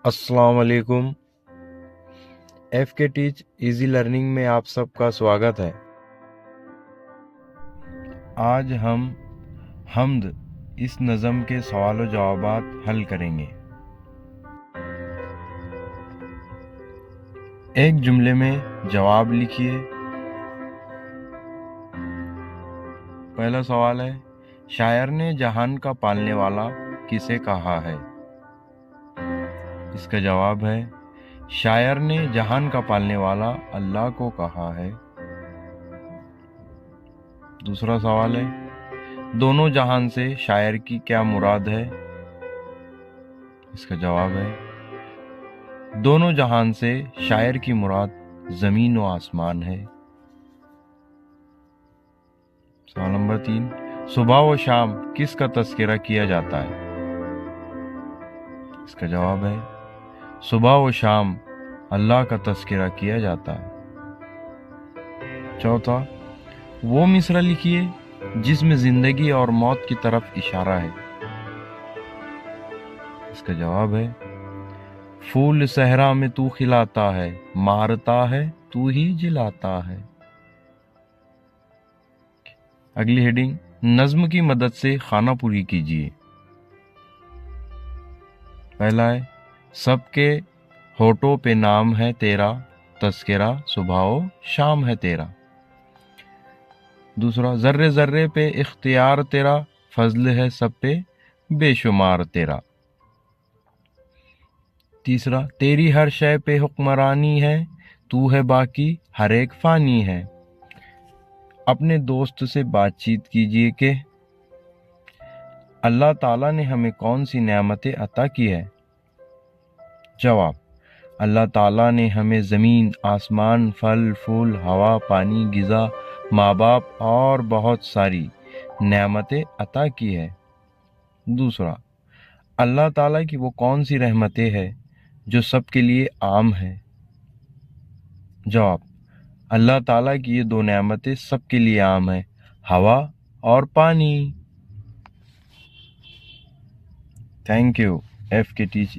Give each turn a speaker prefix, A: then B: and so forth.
A: السلام علیکم۔ ایف کے ٹیچ ایزی لرننگ میں آپ سب کا سواگت ہے۔ آج ہم حمد اس نظم کے سوال و جوابات حل کریں گے۔ ایک جملے میں جواب لکھیے۔ پہلا سوال ہے، شاعر نے جہان کا پالنے والا کسے کہا ہے؟ اس کا جواب ہے، شاعر نے جہان کا پالنے والا اللہ کو کہا ہے۔ دوسرا سوال ہے، دونوں جہان سے شاعر کی کیا مراد ہے؟ اس کا جواب ہے، دونوں جہان سے شاعر کی مراد زمین و آسمان ہے۔ سوال نمبر 3، صبح و شام کس کا تذکرہ کیا جاتا ہے؟ اس کا جواب ہے، صبح و شام اللہ کا تذکرہ کیا جاتا ہے۔ چوتھا، وہ مصرع لکھیے جس میں زندگی اور موت کی طرف اشارہ ہے۔ اس کا جواب ہے، پھول صحرا میں تو کھلاتا ہے، مارتا ہے تو ہی جلاتا ہے۔ اگلی ہیڈنگ، نظم کی مدد سے خانہ پوری کیجیے۔ پہلا ہے، سب کے ہونٹوں پہ نام ہے تیرا، تذکرہ صبح و شام ہے تیرا۔ دوسرا، ذرے ذرے پہ اختیار تیرا، فضل ہے سب پہ بے شمار تیرا۔ تیسرا، تیری ہر شے پہ حکمرانی ہے، تو ہے باقی ہر ایک فانی ہے۔ اپنے دوست سے بات چیت کیجیے کہ اللہ تعالیٰ نے ہمیں کون سی نعمتیں عطا کی ہے؟ جواب، اللہ تعالیٰ نے ہمیں زمین، آسمان، پھل پھول، ہوا، پانی، غذا، ماں باپ اور بہت ساری نعمتیں عطا کی ہے۔ دوسرا، اللہ تعالیٰ کی وہ کون سی رحمتیں ہیں جو سب کے لیے عام ہے؟ جواب، اللہ تعالیٰ کی یہ دو نعمتیں سب کے لیے عام ہیں، ہوا اور پانی۔ Thank you. ایف کے ٹیچ